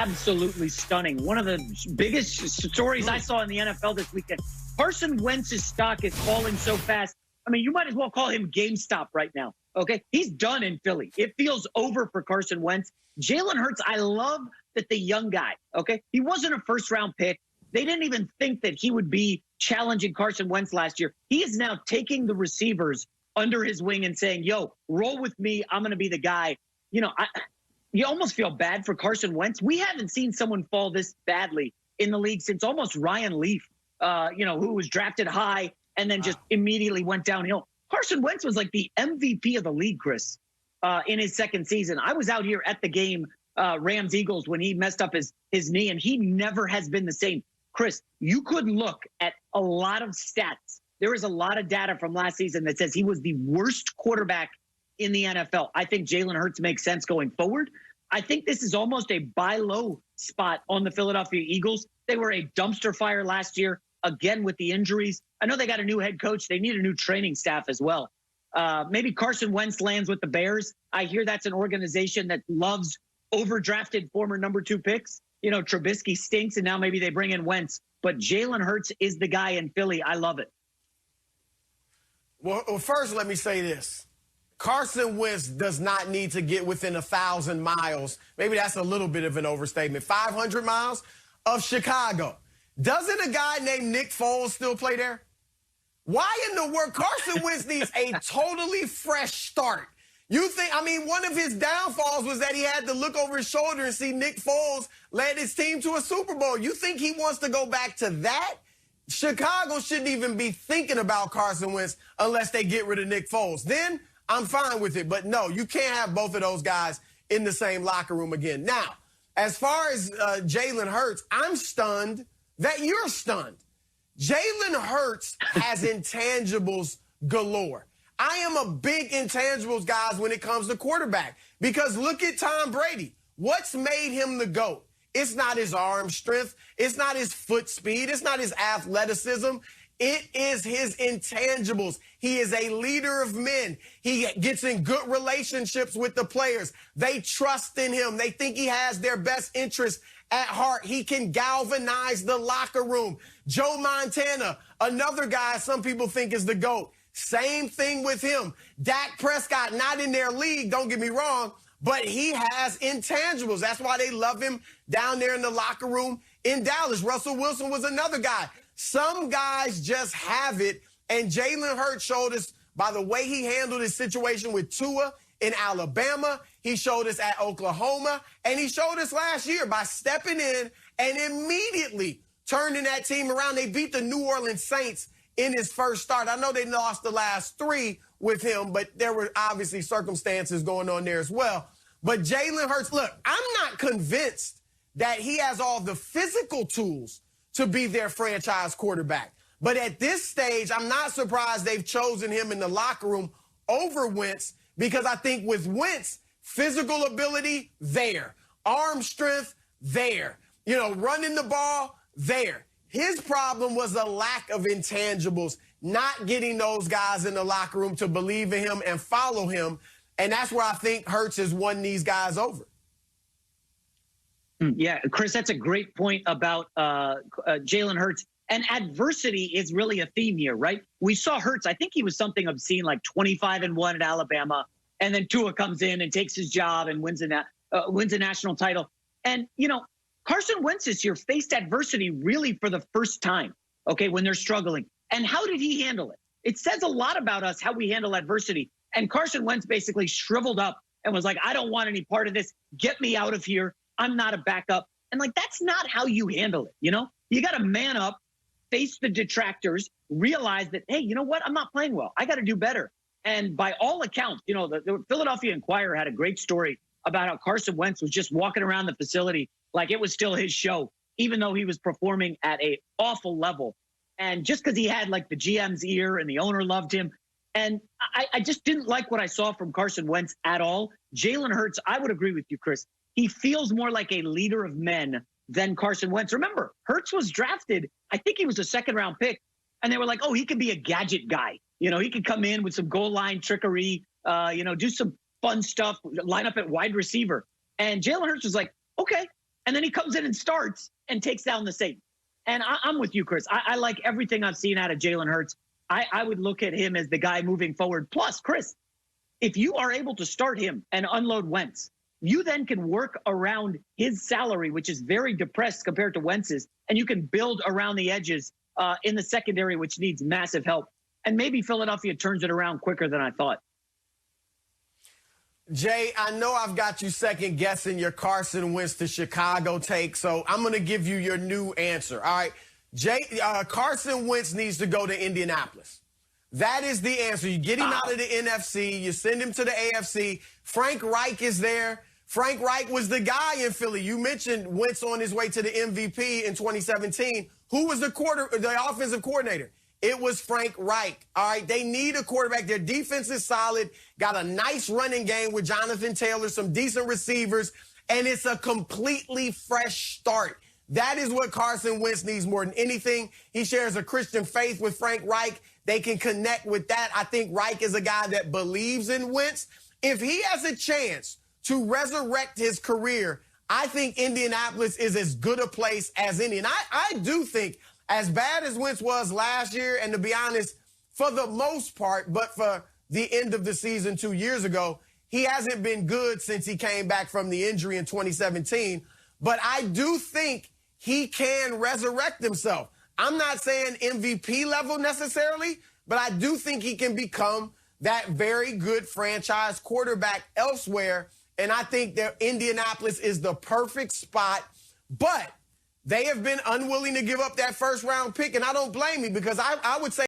absolutely stunning. One of the biggest stories I saw in the NFL this weekend. Carson Wentz's stock is falling so fast. I mean, you might as well call him GameStop right now. Okay, he's done in Philly. It feels over for Carson Wentz. Jalen Hurts, I love that the young guy, okay, he wasn't a first-round pick. They didn't even think that he would be challenging Carson Wentz last year. He is now taking the receivers under his wing and saying, yo, roll with me. I'm going to be the guy. You know, you almost feel bad for Carson Wentz. We haven't seen someone fall this badly in the league since almost Ryan Leaf, who was drafted high and then just immediately went downhill. Carson Wentz was like the MVP of the league, Chris, in his second season. I was out here at the game, Rams-Eagles, when he messed up his knee, and he never has been the same. Chris, you could look at a lot of stats. There is a lot of data from last season that says he was the worst quarterback in the NFL. I think Jalen Hurts makes sense going forward. I think this is almost a buy low spot on the Philadelphia Eagles. They were a dumpster fire last year, again with the injuries. I know they got a new head coach. They need a new training staff as well. Maybe Carson Wentz lands with the Bears. I hear that's an organization that loves overdrafted former number 2 picks. You know, Trubisky stinks, and now maybe they bring in Wentz. But Jalen Hurts is the guy in Philly. I love it. Well, first, let me say this. Carson Wentz does not need to get within 1,000 miles. Maybe that's a little bit of an overstatement. 500 miles of Chicago. Doesn't a guy named Nick Foles still play there? Why in the world? Carson Wentz needs a totally fresh start. You think, I mean, one of his downfalls was that he had to look over his shoulder and see Nick Foles led his team to a Super Bowl. You think he wants to go back to that? Chicago shouldn't even be thinking about Carson Wentz unless they get rid of Nick Foles. Then I'm fine with it. But no, you can't have both of those guys in the same locker room again. Now, as far as Jalen Hurts, I'm stunned that you're stunned. Jalen Hurts has intangibles galore. I am a big intangibles guy when it comes to quarterback because look at Tom Brady. What's made him the GOAT? It's not his arm strength. It's not his foot speed. It's not his athleticism. It is his intangibles. He is a leader of men. He gets in good relationships with the players. They trust in him. They think he has their best interest at heart. He can galvanize the locker room. Joe Montana, another guy some people think is the GOAT. Same thing with him. Dak Prescott, not in their league, don't get me wrong, but he has intangibles. That's why they love him down there in the locker room in Dallas. Russell Wilson was another guy. Some guys just have it, and Jalen Hurts showed us by the way he handled his situation with Tua in Alabama. He showed us at Oklahoma, and he showed us last year by stepping in and immediately turning that team around. They beat the New Orleans Saints in his first start. I know they lost the last 3 with him, but there were obviously circumstances going on there as well. But Jalen Hurts, look, I'm not convinced that he has all the physical tools to be their franchise quarterback. But at this stage, I'm not surprised they've chosen him in the locker room over Wentz because I think with Wentz, physical ability, there. Arm strength, there. You know, running the ball, there. His problem was a lack of intangibles, not getting those guys in the locker room to believe in him and follow him. And that's where I think Hurts has won these guys over. Yeah, Chris, that's a great point about Jalen Hurts. And adversity is really a theme here, right? We saw Hurts. I think he was something obscene, like 25-1 at Alabama. And then Tua comes in and takes his job and wins a national title. And, you know, Carson Wentz this year faced adversity really for the first time, okay, when they're struggling. And how did he handle it? It says a lot about us how we handle adversity. And Carson Wentz basically shriveled up and was like, I don't want any part of this. Get me out of here. I'm not a backup. And, like, that's not how you handle it, you know? You got to man up, face the detractors, realize that, hey, you know what? I'm not playing well. I got to do better. And by all accounts, you know, the Philadelphia Inquirer had a great story about how Carson Wentz was just walking around the facility like it was still his show, even though he was performing at an awful level. And just because he had, like, the GM's ear and the owner loved him. And I just didn't like what I saw from Carson Wentz at all. Jalen Hurts, I would agree with you, Chris. He feels more like a leader of men than Carson Wentz. Remember, Hurts was drafted. I think he was a second-round pick. And they were like, oh, he could be a gadget guy. You know, he could come in with some goal line trickery, do some fun stuff, line up at wide receiver. And Jalen Hurts was like, okay, And then he comes in and starts and takes down the Saints. And I'm with you, Chris. I like everything I've seen out of Jalen Hurts. I would look at him as the guy moving forward. Plus, Chris, if you are able to start him and unload Wentz, you then can work around his salary, which is very depressed compared to Wentz's, and you can build around the edges in the secondary, which needs massive help. And maybe Philadelphia turns it around quicker than I thought. Jay, I know I've got you second guessing your Carson Wentz to Chicago take, so I'm going to give you your new answer. All right, Carson Wentz needs to go to Indianapolis. That is the answer. You get him out of the NFC. You send him to the AFC. Frank Reich is there. Frank Reich was the guy in Philly. You mentioned Wentz on his way to the MVP in 2017. Who was the offensive coordinator? It was Frank Reich. All right, they need a quarterback. Their defense is solid. Got a nice running game with Jonathan Taylor, some decent receivers, and it's a completely fresh start. That is what Carson Wentz needs more than anything. He shares a Christian faith with Frank Reich. They can connect with that. I think Reich is a guy that believes in Wentz. If he has a chance to resurrect his career, I think Indianapolis is as good a place as any. And I do think, as bad as Wentz was last year, and to be honest, for the most part, but for the end of the season 2 years ago, he hasn't been good since he came back from the injury in 2017. But I do think he can resurrect himself. I'm not saying MVP level necessarily, but I do think he can become that very good franchise quarterback elsewhere. And I think that Indianapolis is the perfect spot. But they have been unwilling to give up that first-round pick, and I don't blame you, because I would say